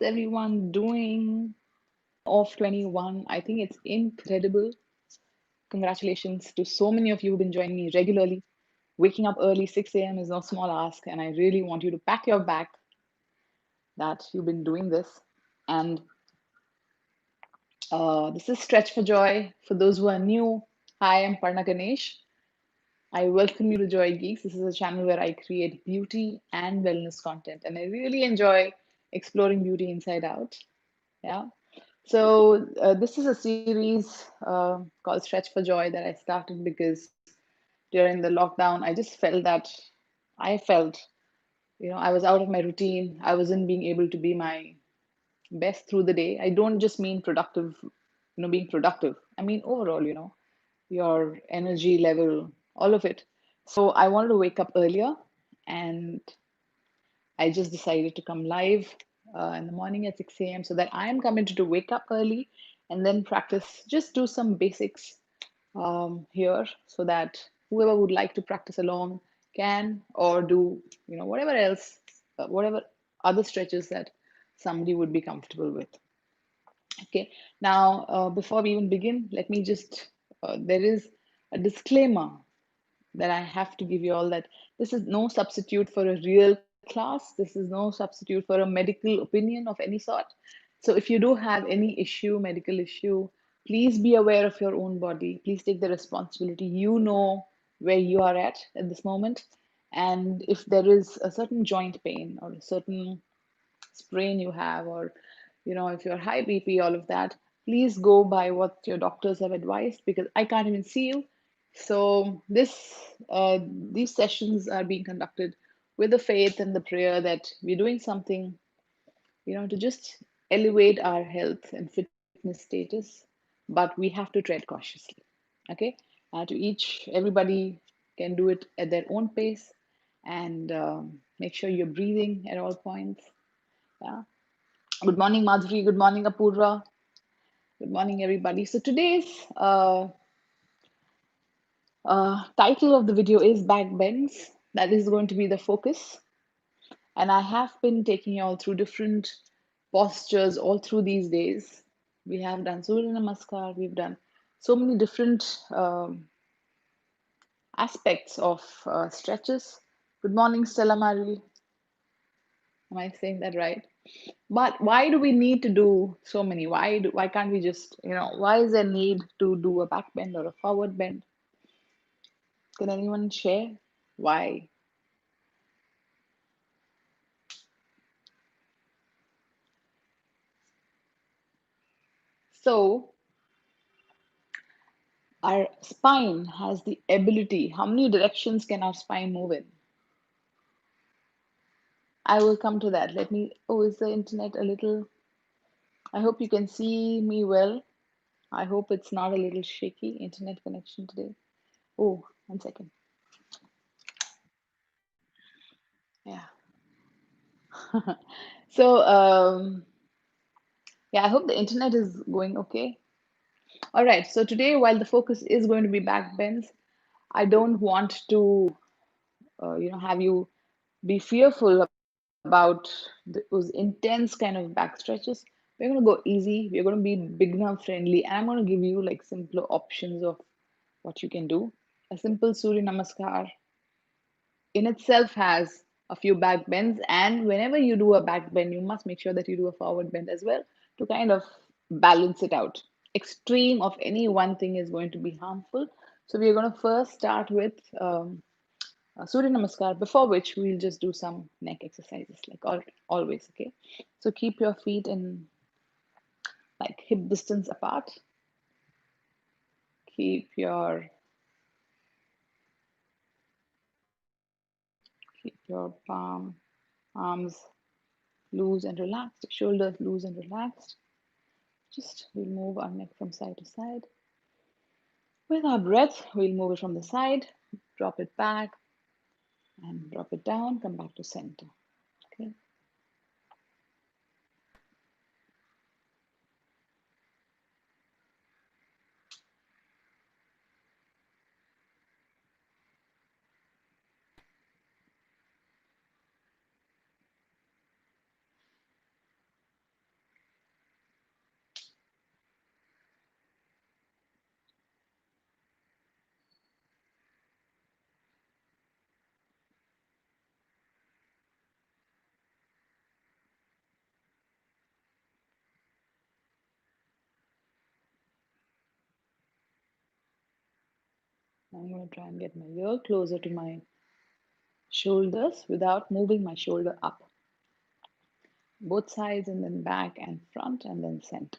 everyone doing? Of 21. I think it's incredible. Congratulations to so many of you who've been joining me regularly. Waking up early, 6 a.m. is no small ask, and I really want you to pack your bag that you've been doing this. And this is Stretch for Joy. For those who are new, hi, I'm Parna Ganesh. I welcome you to JoyGeeks. This is a channel where I create beauty and wellness content, and I really enjoy exploring beauty inside out. Yeah. So this is a series called Stretch for Joy that I started because during the lockdown, I just felt that I was out of my routine. I wasn't being able to be my best through the day. I don't just mean productive, being productive. I mean overall, your energy level, all of it. So I wanted to wake up earlier, and I just decided to come live in the morning at 6 a.m. so that I am committed to wake up early and then practice, just do some basics here so that whoever would like to practice along can, or do, whatever else, whatever other stretches that somebody would be comfortable with. Okay, now before we even begin, let me just, there is a disclaimer that I have to give you all, that this is no substitute for a real class. This is no substitute for a medical opinion of any sort. So if you do have any issue, medical issue, please be aware of your own body. Please take the responsibility. You know where you are at this moment. And if there is a certain joint pain or a certain sprain you have, or if you're high BP, all of that, please go by what your doctors have advised, because I can't even see you. So these sessions are being conducted with the faith and the prayer that we're doing something, to just elevate our health and fitness status, but we have to tread cautiously. Okay, everybody can do it at their own pace, and make sure you're breathing at all points. Yeah. Good morning, Madhuri. Good morning, Apurva. Good morning, everybody. So today's title of the video is back bends. That is going to be the focus. And I have been taking you all through different postures all through these days. We have done Surya Namaskar. We've done so many different aspects of stretches. Good morning, Stella Marie. Am I saying that right? But why do we need to do so many? Why can't we just, why is there need to do a back bend or a forward bend? Can anyone share why? So our spine has the ability. How many directions can our spine move in? I will come to that. Oh, is the internet a little, I hope you can see me well. I hope it's not a little shaky internet connection today. Oh, 1 second. Yeah. So, yeah, I hope the internet is going okay. All right. So today, while the focus is going to be back bends, I don't want to, have you be fearful about those intense kind of back stretches. We're going to go easy. We're going to be beginner friendly, and I'm going to give you like simpler options of what you can do. A simple Surya Namaskar in itself has a few back bends, and whenever you do a back bend, you must make sure that you do a forward bend as well to kind of balance it out. Extreme of any one thing is going to be harmful. So we are going to first start with Surya Namaskar, before which we'll just do some neck exercises, like always. Okay, so keep your feet in like hip distance apart. Keep your arms loose and relaxed, shoulders loose and relaxed. Just we'll move our neck from side to side. With our breath, we'll move it from the side, drop it back, and drop it down, come back to center. Okay. I'm going to try and get my ear closer to my shoulders without moving my shoulder up. Both sides and then back and front and then center.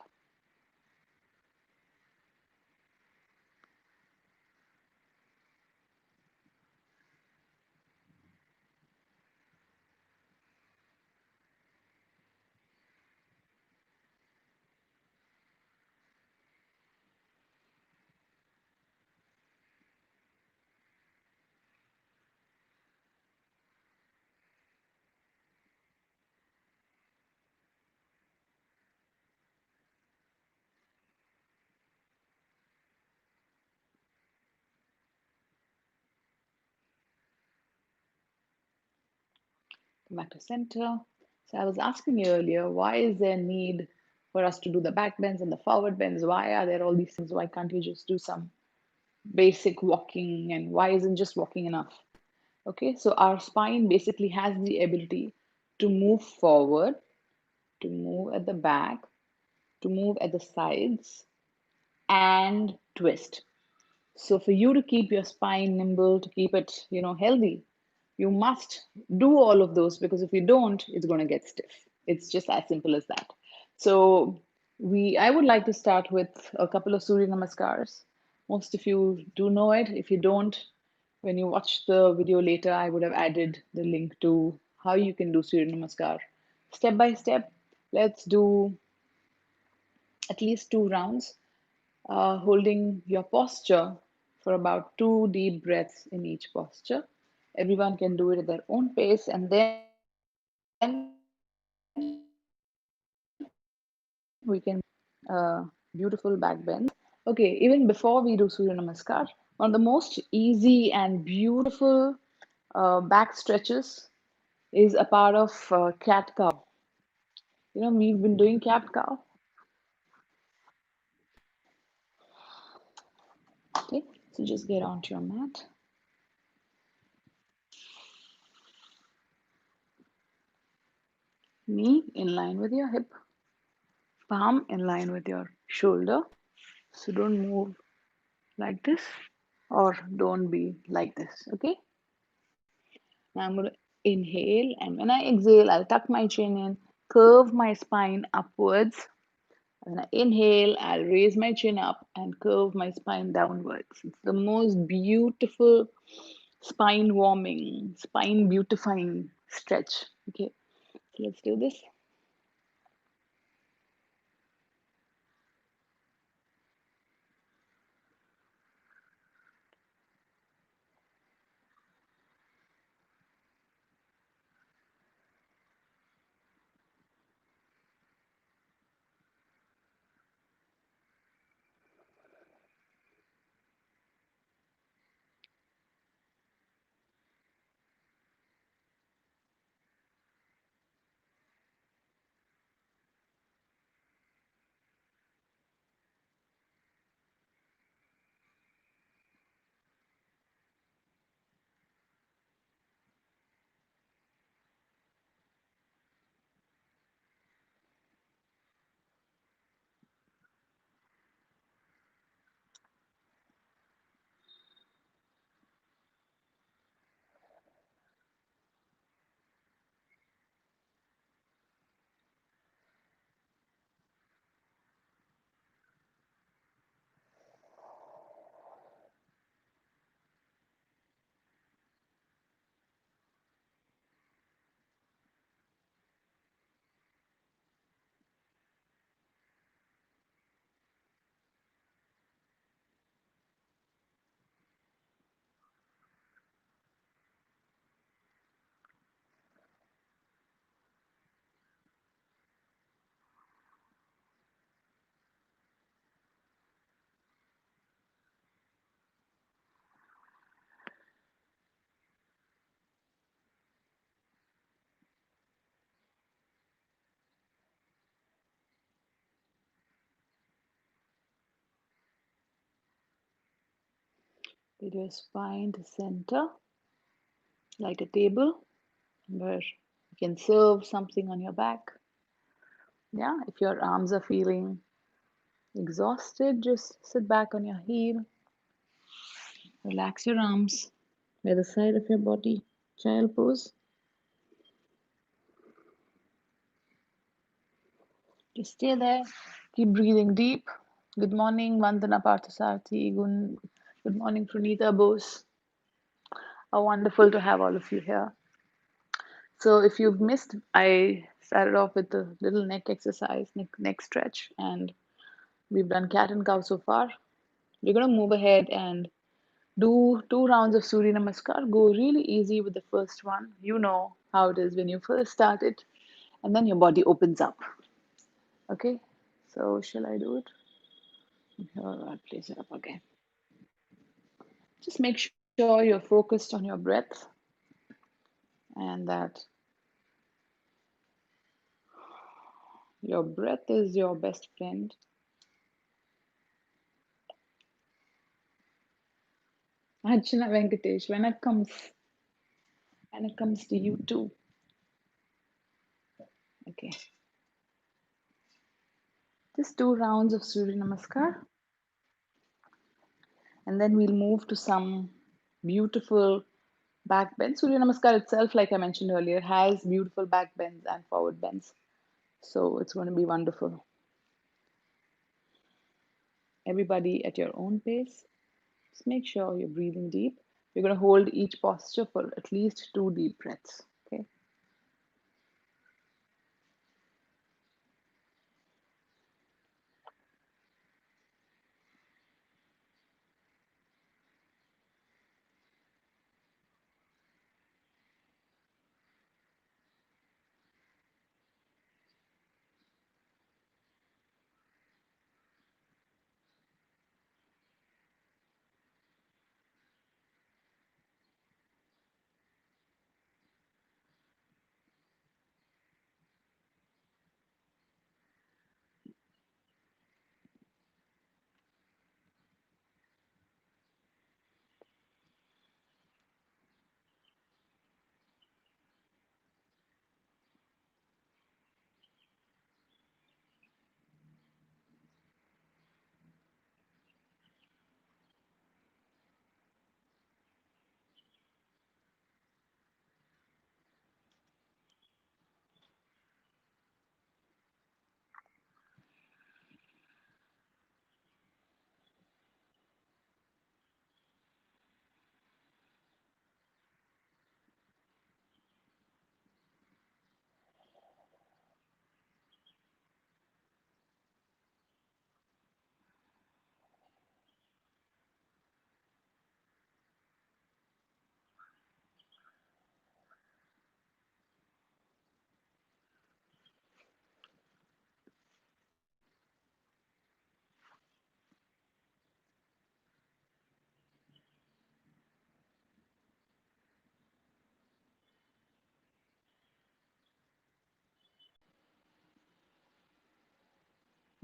Come back to center. So I was asking you earlier, why is there need for us to do the back bends and the forward bends? Why are there all these things? Why can't you just do some basic walking? And why isn't just walking enough? Okay, so our spine basically has the ability to move forward, to move at the back, to move at the sides, and twist. So for you to keep your spine nimble, to keep it, healthy, you must do all of those because if you don't, it's going to get stiff. It's just as simple as that. So I would like to start with a couple of Surya Namaskars. Most of you do know it. If you don't, when you watch the video later, I would have added the link to how you can do Surya Namaskar step by step. Let's do at least 2 rounds, holding your posture for about 2 deep breaths in each posture. Everyone can do it at their own pace, and then we can beautiful back bends. Okay, even before we do Surya Namaskar, one of the most easy and beautiful back stretches is a part of cat cow. We've been doing cat cow. Okay, so just get onto your mat. Knee in line with your hip, palm in line with your shoulder. So don't move like this or don't be like this. Okay. Now I'm going to inhale, and when I exhale, I'll tuck my chin in, curve my spine upwards. When I inhale, I'll raise my chin up and curve my spine downwards. It's the most beautiful spine warming, spine beautifying stretch. Okay, so let's do this. Get your spine to center like a table where you can serve something on your back. Yeah, if your arms are feeling exhausted, just sit back on your heel. Relax your arms by the side of your body. Child pose. Just stay there. Keep breathing deep. Good morning, Vandana Parthasarthi. Good morning, Pranita Bose. How wonderful to have all of you here. So, if you've missed, I started off with a little neck exercise, neck stretch, and we've done cat and cow so far. We're going to move ahead and do 2 rounds of Surya Namaskar. Go really easy with the first one. You know how it is when you first start it, and then your body opens up. Okay, so shall I do it? Here, I'll place it up again. Just make sure you're focused on your breath and that your breath is your best friend. Archana Venkatesh, when it comes to you too. Okay, just 2 rounds of Surya Namaskar, and then we'll move to some beautiful back bends. Surya Namaskar itself, like I mentioned earlier, has beautiful back bends and forward bends. So it's going to be wonderful. Everybody at your own pace. Just make sure you're breathing deep. You're going to hold each posture for at least 2 deep breaths. Okay.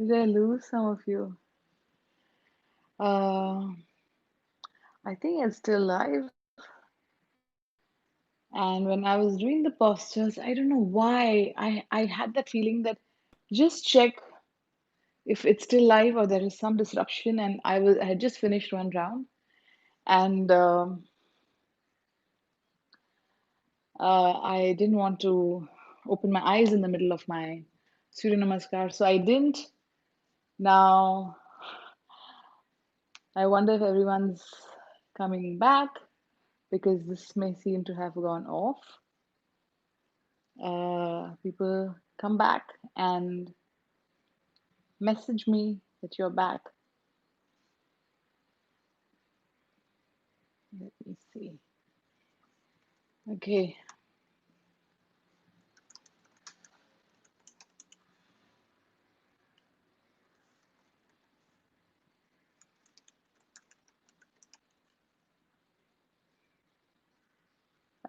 Did I lose some of you? Uh, I think it's still live. And when I was doing the postures, I don't know why I had that feeling that just check if it's still live or there is some disruption. And I had just finished 1 round, and I didn't want to open my eyes in the middle of my Surya Namaskar, so I didn't. Now I wonder if everyone's coming back because this may seem to have gone off. People come back and message me that you're back. Let me see. Okay.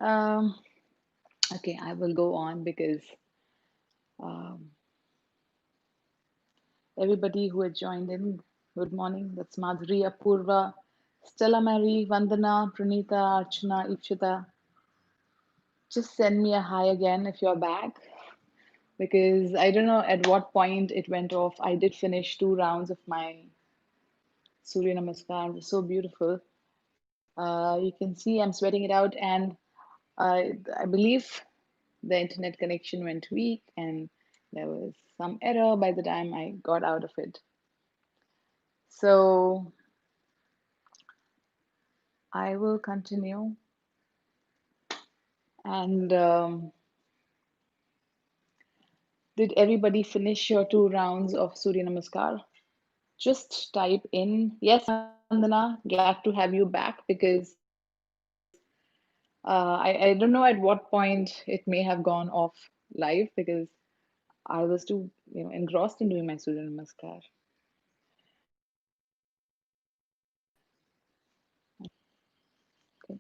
Um, okay, I will go on because um, everybody who had joined in, good morning. That's Madhuri, Apurva, Stella Marie, Vandana, Pranita, Archana, Ipshita. Just send me a hi again if you're back because I don't know at what point it went off. I did finish 2 rounds of my Surya Namaskar. It was so beautiful. You can see I'm sweating it out, and I believe the internet connection went weak and there was some error by the time I got out of it. So I will continue. And did everybody finish your 2 rounds of Surya Namaskar? Just type in, yes, Vandana, glad to have you back, because I don't know at what point it may have gone off live, because I was too, engrossed in doing my Surya Namaskar. Okay,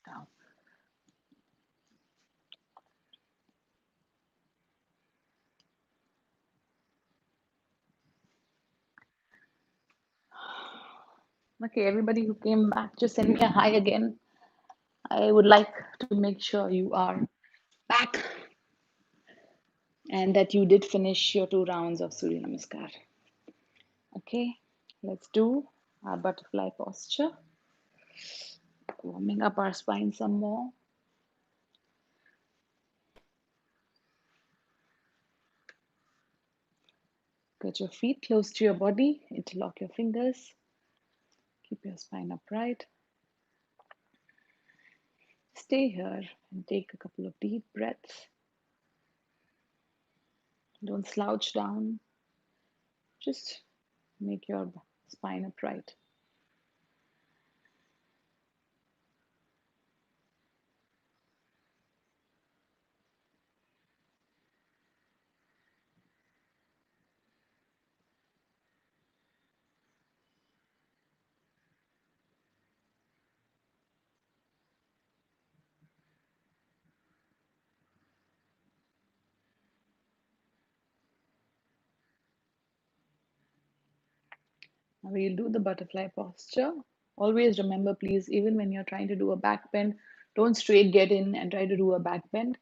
down. Okay, everybody who came back, just send me a hi again. I would like to make sure you are back and that you did finish your 2 rounds of Surya Namaskar. Okay, let's do our butterfly posture, warming up our spine some more. Get your feet close to your body, interlock your fingers, keep your spine upright. Stay here and take a couple of deep breaths. Don't slouch down, just make your spine upright. Now we'll do the butterfly posture. Always remember, please, even when you're trying to do a back bend, don't straight get in and try to do a back bend.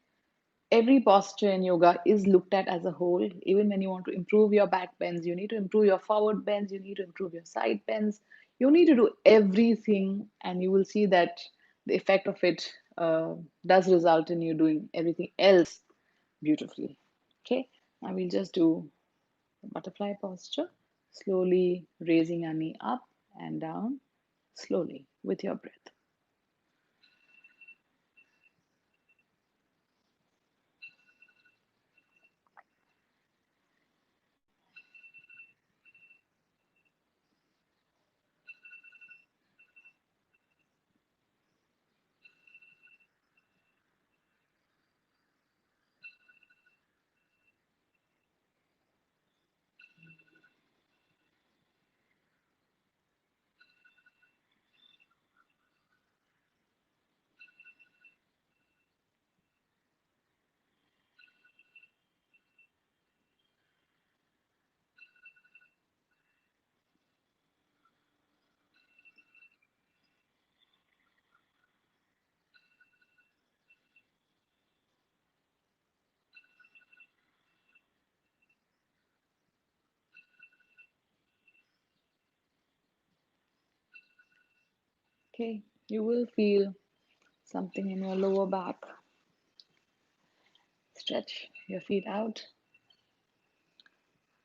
Every posture in yoga is looked at as a whole. Even when you want to improve your back bends, you need to improve your forward bends, you need to improve your side bends. You need to do everything, and you will see that the effect of it does result in you doing everything else beautifully. Okay, now we'll just do the butterfly posture, slowly raising our knee up and down, slowly with your breath. Okay, you will feel something in your lower back. Stretch your feet out,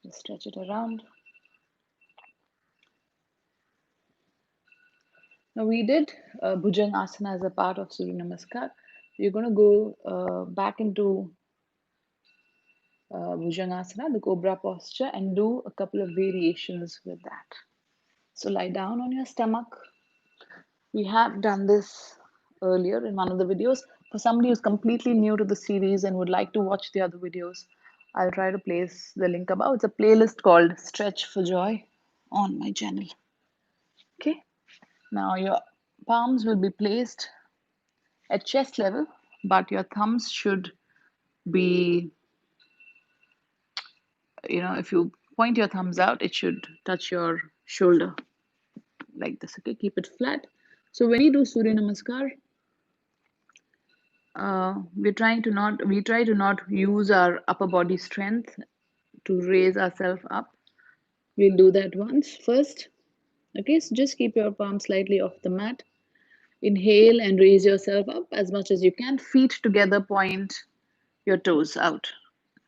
just stretch it around. Now, we did Bhujangasana as a part of Surya Namaskar. You're going to go back into Bhujangasana, the Cobra posture, and do a couple of variations with that. So, lie down on your stomach. We have done this earlier in one of the videos. For somebody who's completely new to the series and would like to watch the other videos, I'll try to place the link above. It's a playlist called Stretch for Joy on my channel. Okay, now your palms will be placed at chest level, but your thumbs should be, if you point your thumbs out, it should touch your shoulder like this. Okay, keep it flat. So when you do Surya Namaskar, we try to not use our upper body strength to raise ourselves up. We'll do that once first. Okay, so just keep your palms slightly off the mat. Inhale and raise yourself up as much as you can. Feet together, point your toes out.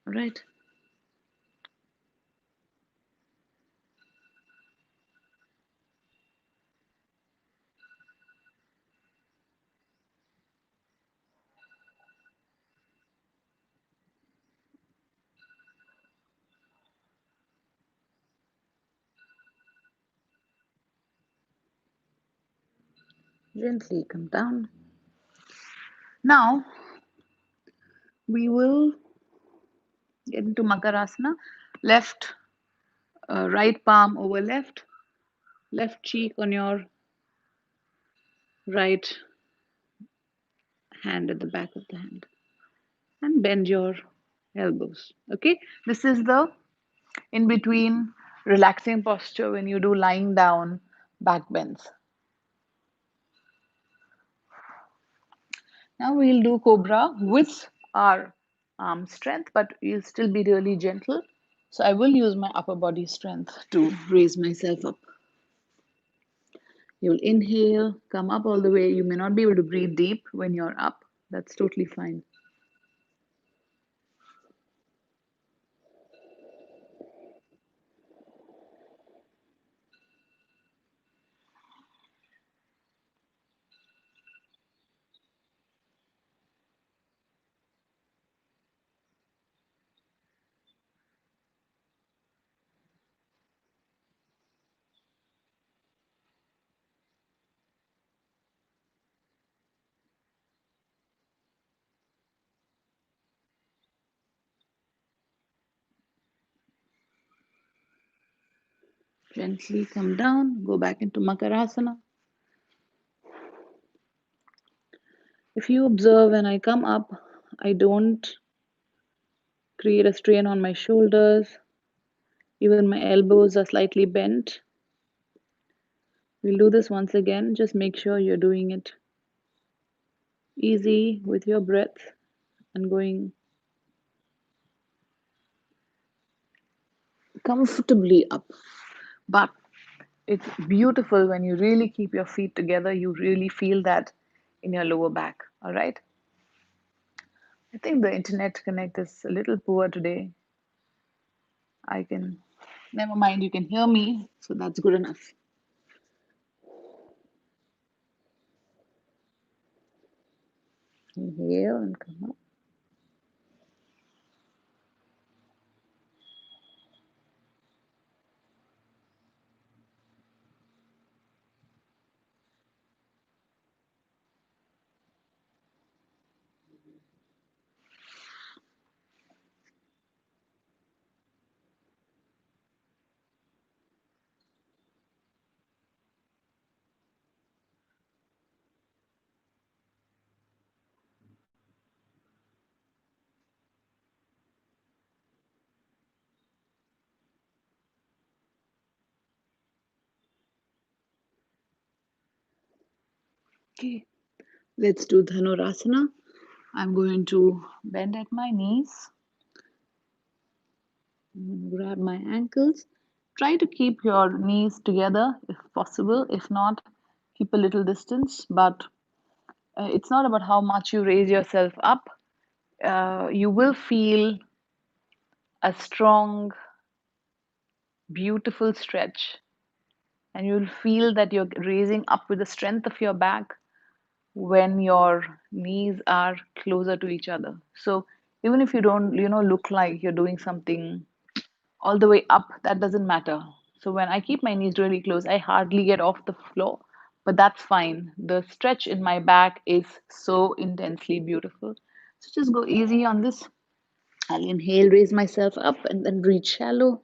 All right. Gently come down. Now we will get into Makarasana. Left, right palm over left, left cheek on your right hand at the back of the hand, and bend your elbows. Okay, this is the in between relaxing posture when you do lying down back bends. Now we'll do Cobra with our arm strength, but you'll still be really gentle. So I will use my upper body strength to raise myself up. You'll inhale, come up all the way. You may not be able to breathe deep when you're up. That's totally fine. Gently come down, go back into Makarasana. If you observe when I come up, I don't create a strain on my shoulders. Even my elbows are slightly bent. We'll do this once again. Just make sure you're doing it easy with your breath and going comfortably up. But it's beautiful when you really keep your feet together. You really feel that in your lower back. All right. I think the internet connect is a little poor today. I can, never mind, you can hear me. So that's good enough. Inhale and come up. Okay. Let's do Dhanurasana. I'm going to bend at my knees, grab my ankles. Try to keep your knees together if possible. If not, keep a little distance. But it's not about how much you raise yourself up. You will feel a strong, beautiful stretch, and you'll feel that you're raising up with the strength of your back when your knees are closer to each other. So even if you don't, look like you're doing something all the way up, that doesn't matter. So when I keep my knees really close, I hardly get off the floor, but that's fine. The stretch in my back is so intensely beautiful. So just go easy on this. I'll inhale, raise myself up, and then breathe shallow.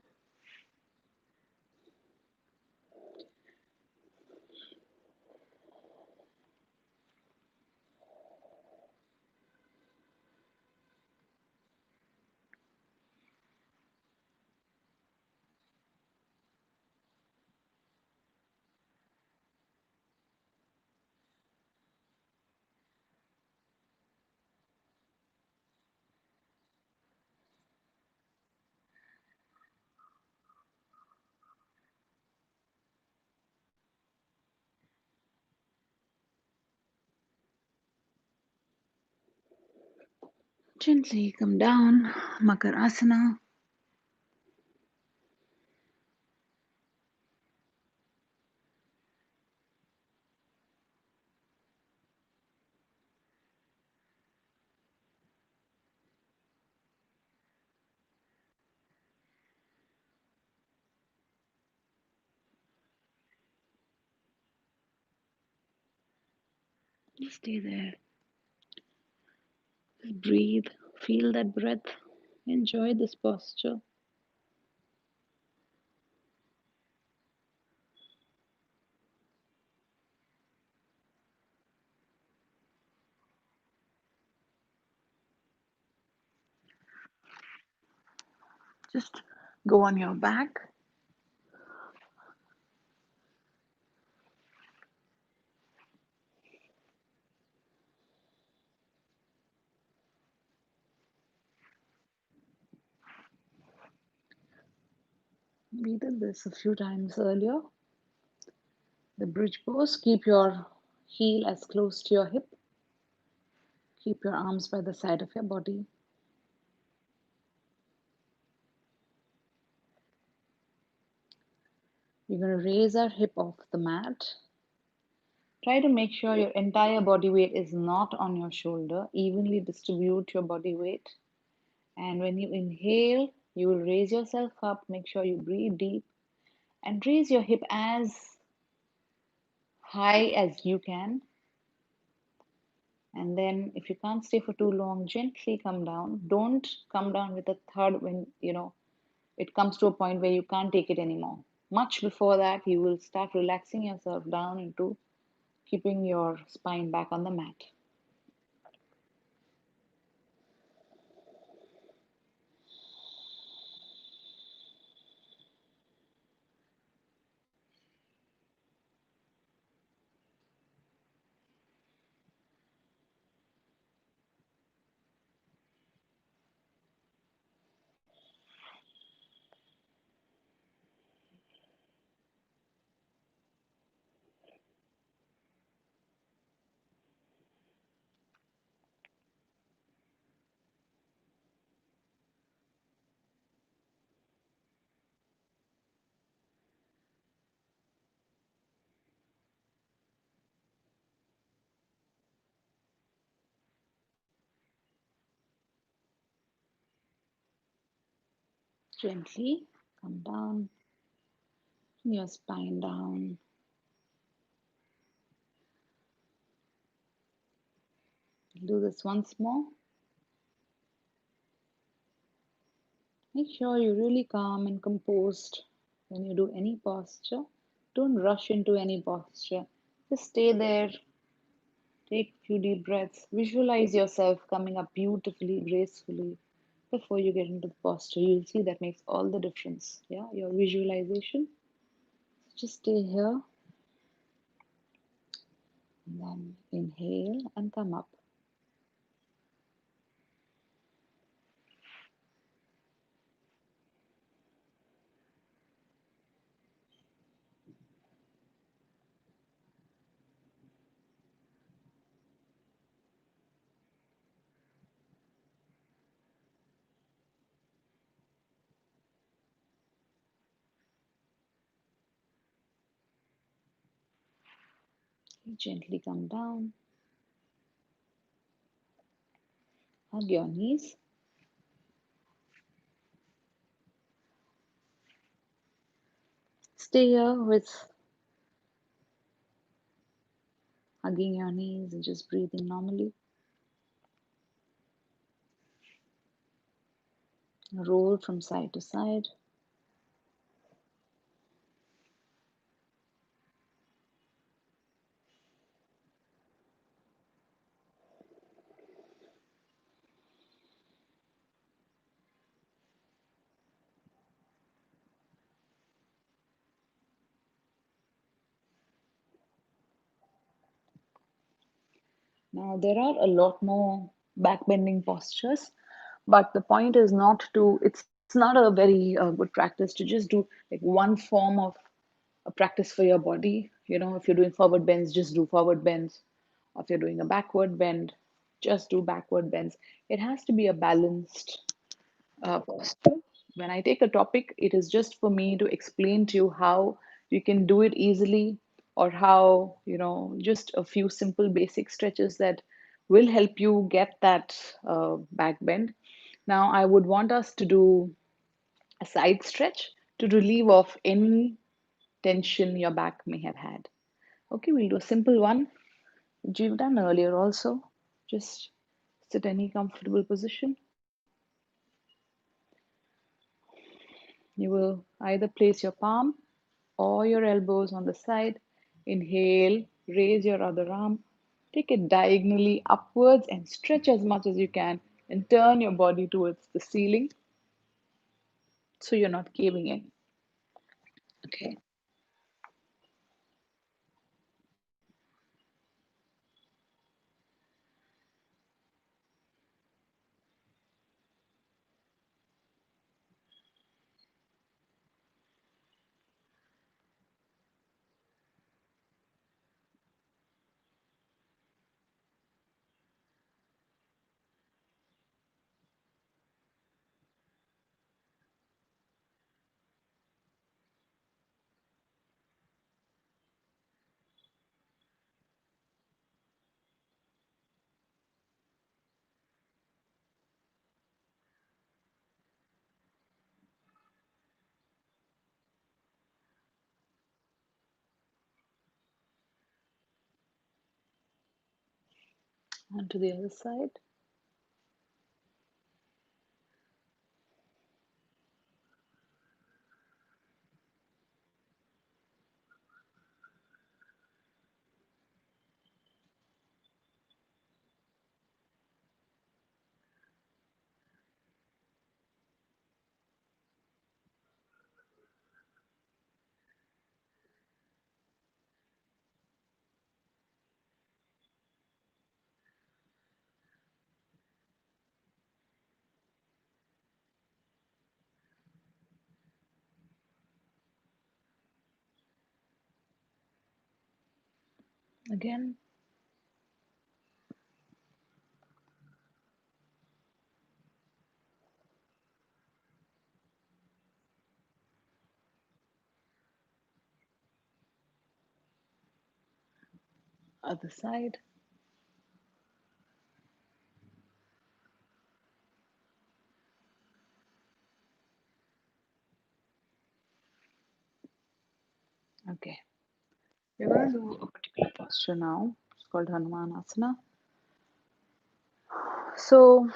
Gently come down, Makarasana. Just stay there. Just breathe. Feel that breath. Enjoy this posture. Just go on your back. We did this a few times earlier. The bridge pose. Keep your heel as close to your hip. Keep your arms by the side of your body. We're going to raise our hip off the mat. Try to make sure your entire body weight is not on your shoulder. Evenly distribute your body weight. And when you inhale, you will raise yourself up. Make sure you breathe deep and raise your hip as high as you can. And then, if you can't stay for too long, gently come down. Don't come down with a thud when it comes to a point where you can't take it anymore. Much before that, you will start relaxing yourself down into keeping your spine back on the mat. Gently come down, bring your spine down. Do this once more. Make sure you're really calm and composed when you do any posture. Don't rush into any posture. Just stay there. Take a few deep breaths. Visualize yourself coming up beautifully, gracefully before you get into the posture. You'll see that makes all the difference. Yeah, your visualization. Just stay here and then inhale and come up. Gently come down. Hug your knees. Stay here with hugging your knees and just breathing normally. Roll from side to side. Now, there are a lot more back bending postures, but the point is not to, it's not a very good practice to just do like one form of a practice for your body. If you're doing forward bends, just do forward bends. Or if you're doing a backward bend, just do backward bends. It has to be a balanced posture. When I take a topic, it is just for me to explain to you how you can do it easily, or how, just a few simple basic stretches that will help you get that back bend. Now, I would want us to do a side stretch to relieve of any tension your back may have had. Okay, we'll do a simple one, which you've done earlier also. Just sit any comfortable position. You will either place your palm or your elbows on the side. Inhale, raise your other arm, take it diagonally upwards and stretch as much as you can, and turn your body towards the ceiling so you're not caving in. Okay. And to the other side. Again. Other side. Okay. We're going to do a particular posture now. It's called Hanuman Asana. So,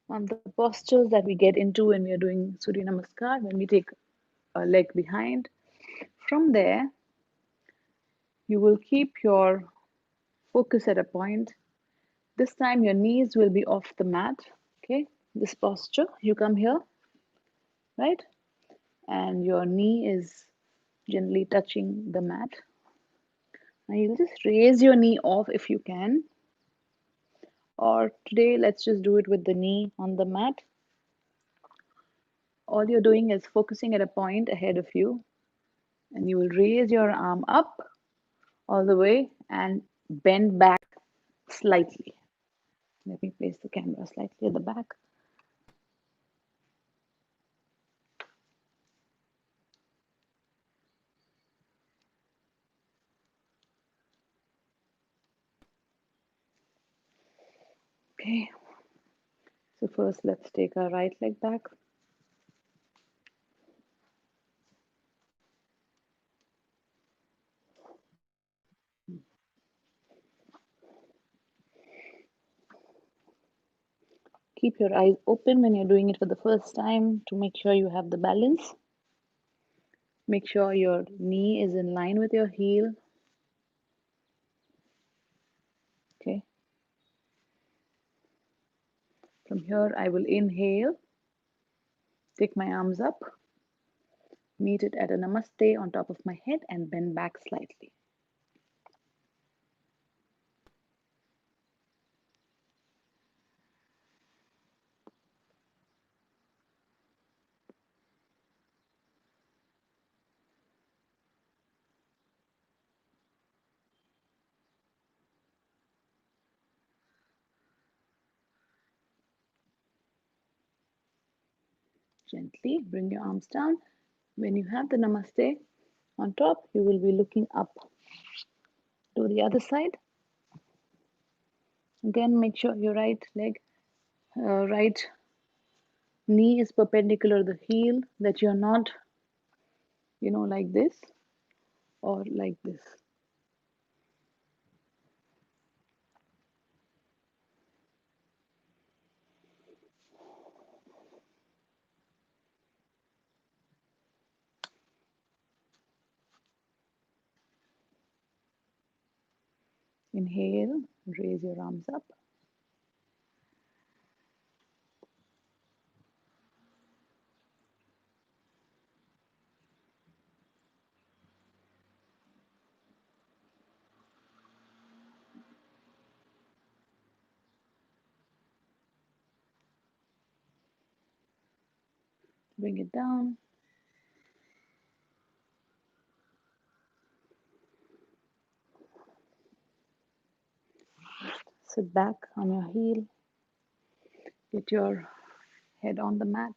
the postures that we get into when we are doing Surya Namaskar, when we take a leg behind, from there, you will keep your focus at a point. This time, your knees will be off the mat. Okay, this posture, you come here, right? And your knee is gently touching the mat. Now, you'll just raise your knee off if you can. Or today, let's just do it with the knee on the mat. All you're doing is focusing at a point ahead of you, and you will raise your arm up all the way and bend back slightly. Let me place the camera slightly at the back. Okay, so first let's take our right leg back. Keep your eyes open when you're doing it for the first time to make sure you have the balance. Make sure your knee is in line with your heel. Okay. From here, I will inhale, take my arms up, meet it at a namaste on top of my head, and bend back slightly. Gently bring your arms down. When you have the namaste on top, you will be looking up to the other side. Again, make sure your right knee is perpendicular to the heel, that you're not, like this or like this. Inhale, raise your arms up. Bring it down. Sit back on your heel. Get your head on the mat.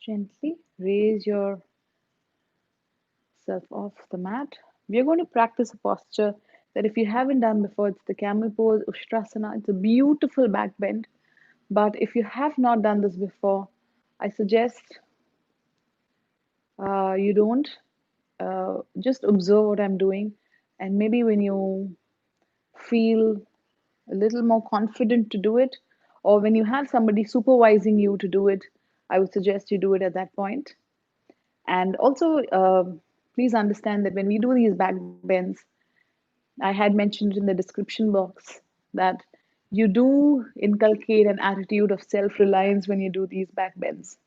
Gently raise yourself off the mat. We are going to practice a posture that if you haven't done before, it's the Camel Pose, Ushtrasana. It's a beautiful back bend. But if you have not done this before, I suggest you don't. Just observe what I'm doing. And maybe when you feel a little more confident to do it, or when you have somebody supervising you to do it, I would suggest you do it at that point. And also, please understand that when we do these back bends, I had mentioned in the description box that you do inculcate an attitude of self reliance when you do these back bends.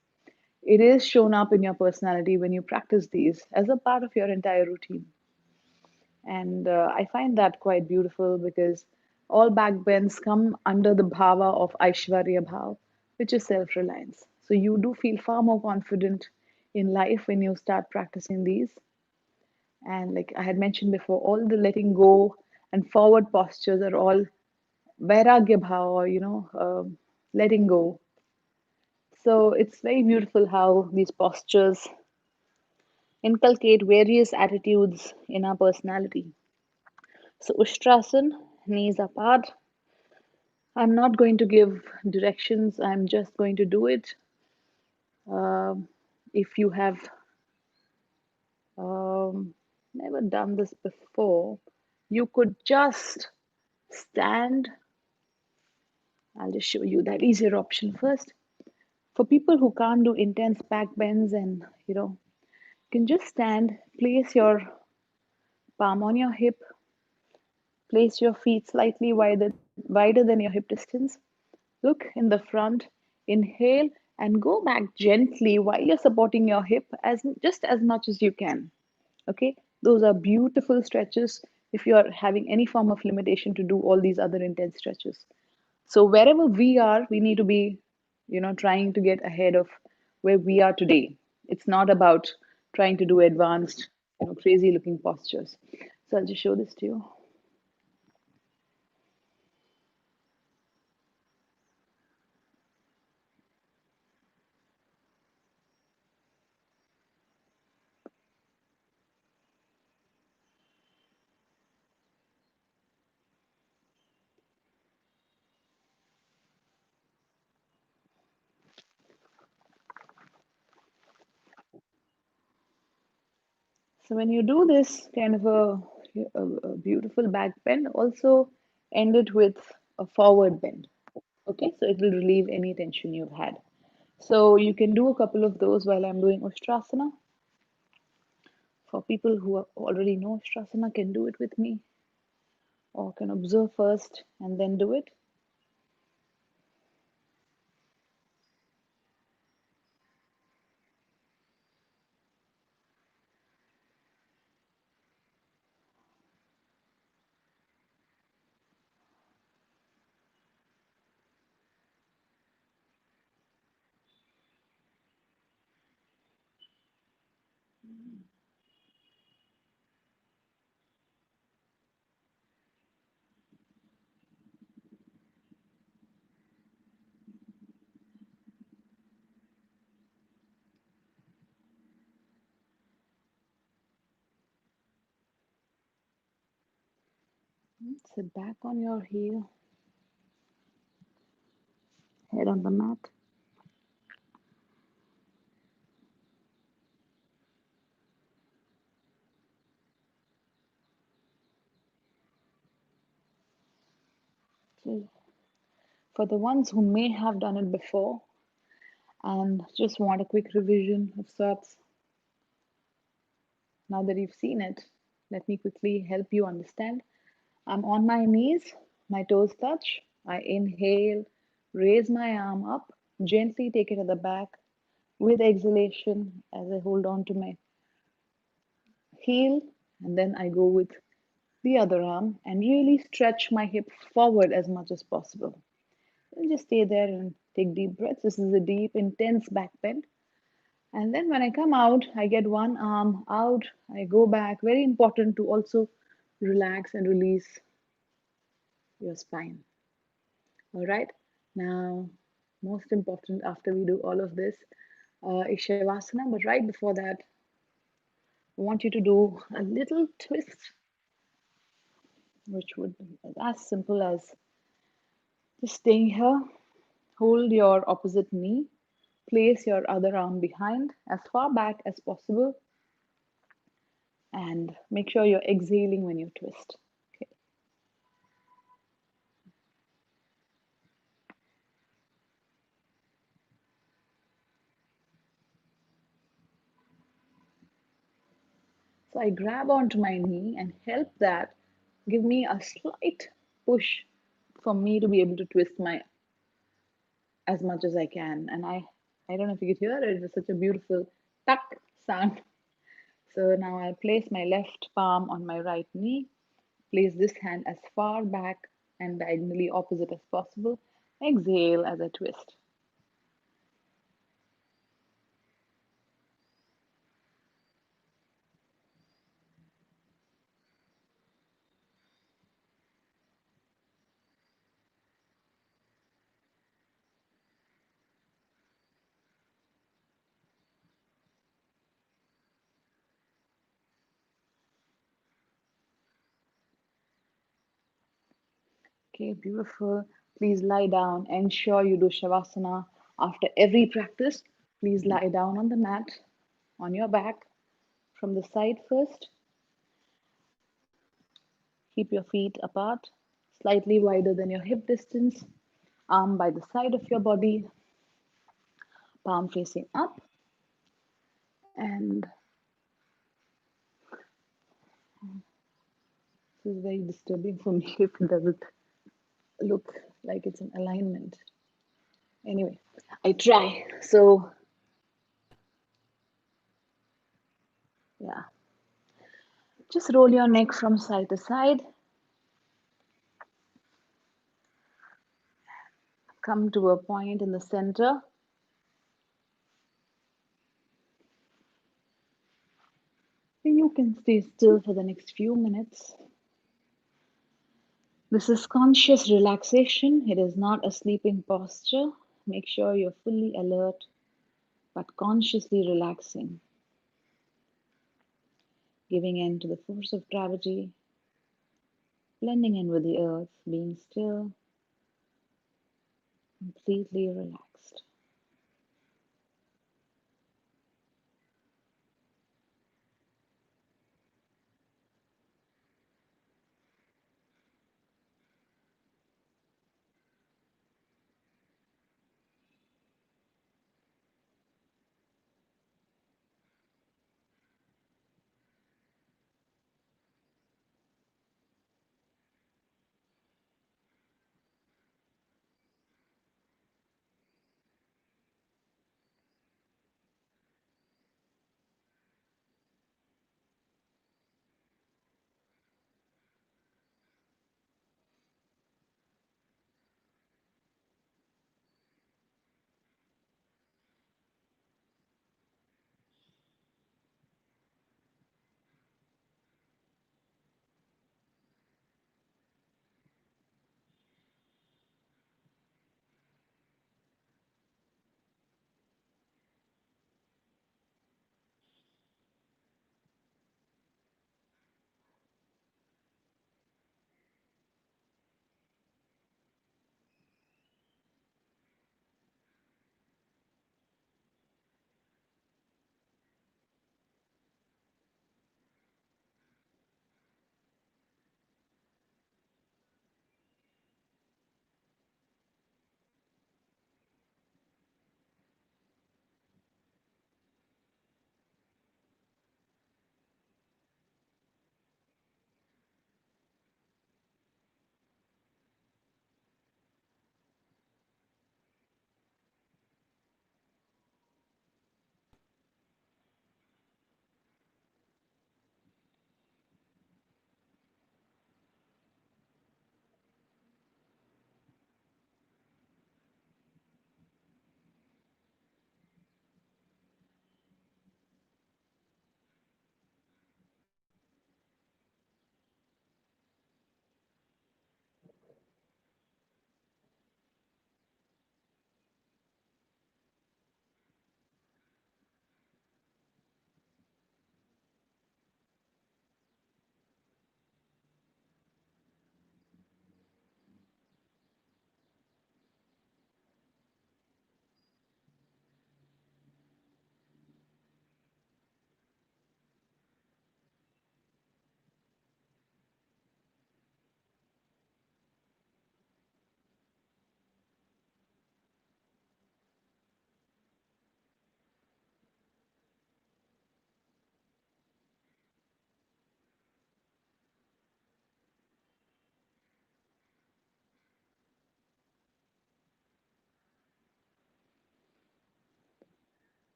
It is shown up in your personality when you practice these as a part of your entire routine. And I find that quite beautiful because all back bends come under the bhava of aishwarya bhava, which is self reliance. So you do feel far more confident in life when you start practicing these. And like I had mentioned before, all the letting go and forward postures are all vairagya bhava, or letting go. So it's very beautiful how these postures inculcate various attitudes in our personality. So Ushtrasan, knees apart. I'm not going to give directions. I'm just going to do it. If you have um, never done this before, you could just stand. I'll just show you that easier option first. For people who can't do intense back bends and you can just stand, place your palm on your hip, place your feet slightly wider than your hip distance. Look in the front, inhale, and go back gently while you're supporting your hip as just as much as you can. Okay, those are beautiful stretches if you are having any form of limitation to do all these other intense stretches. So wherever we are, we need to be, trying to get ahead of where we are today. It's not about trying to do advanced, crazy looking postures. So I'll just show this to you. So when you do this kind of a beautiful back bend, also end it with a forward bend. Okay, so it will relieve any tension you've had. So you can do a couple of those while I'm doing Ushtrasana. For people who already know Ushtrasana, can do it with me or can observe first and then do it. Sit back on your heel, head on the mat. Okay. For the ones who may have done it before and just want a quick revision of sorts, now that you've seen it, let me quickly help you understand. I'm on my knees, my toes touch. I inhale, raise my arm up, gently take it at the back with exhalation as I hold on to my heel, and then I go with the other arm and really stretch my hip forward as much as possible. And just stay there and take deep breaths. This is a deep, intense back bend. And then when I come out, I get one arm out, I go back. Very important to also relax and release your spine. All right. Now, most important after we do all of this is Shavasana. But right before that, I want you to do a little twist, which would be as simple as just staying here. Hold your opposite knee. Place your other arm behind as far back as possible. And make sure you're exhaling when you twist. Okay. So I grab onto my knee and help that give me a slight push for me to be able to twist my as much as I can. And I don't know if you could hear it, it was such a beautiful tuck sound. So now I place my left palm on my right knee, place this hand as far back and diagonally opposite as possible. Exhale as I twist. Okay, beautiful. Please lie down. Ensure you do Shavasana after every practice. Please lie down on the mat on your back from the side first. Keep your feet apart, slightly wider than your hip distance. Arm by the side of your body, palm facing up. And this is very disturbing for me if it doesn't look like it's in alignment. Anyway, I try. So, yeah, just roll your neck from side to side. Come to a point in the center. You can stay still for the next few minutes. This is conscious relaxation. It is not a sleeping posture. Make sure you're fully alert but consciously relaxing, giving in to the force of gravity, blending in with the earth, being still, completely relaxed.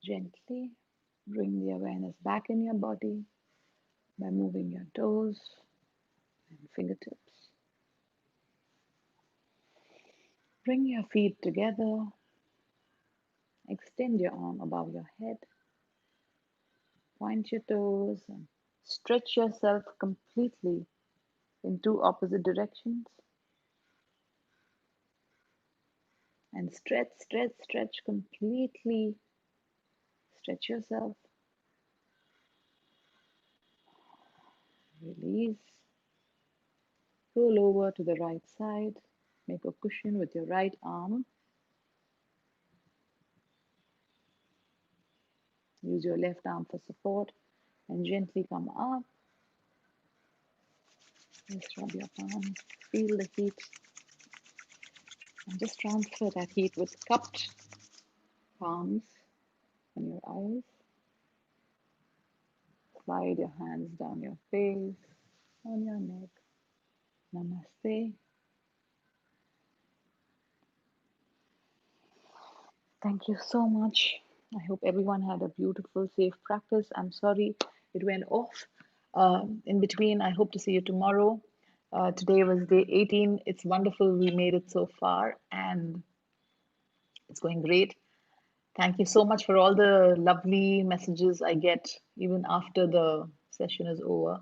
Gently bring the awareness back in your body by moving your toes and fingertips. Bring your feet together. Extend your arm above your head. Point your toes and stretch yourself completely in two opposite directions. And stretch, stretch, stretch completely. Stretch yourself. Release. Roll over to the right side. Make a cushion with your right arm. Use your left arm for support and gently come up. Just rub your palms. Feel the heat. And just transfer that heat with cupped palms on your eyes. Slide your hands down your face, on your neck. Namaste. Thank you so much. I hope everyone had a beautiful, safe practice. I'm sorry it went off in between. I hope to see you tomorrow. Today was day 18. It's wonderful we made it so far, and it's going great. Thank you so much for all the lovely messages I get even after the session is over.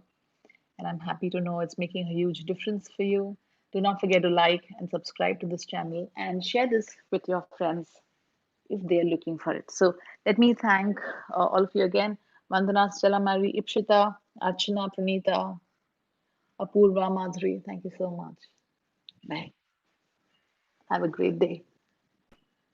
And I'm happy to know it's making a huge difference for you. Do not forget to like and subscribe to this channel and share this with your friends if they're looking for it. So let me thank all of you again. Vandana, Stella, Mary, Ipshita, Archana, Pranita, Apurva, Madhuri. Thank you so much. Bye. Have a great day.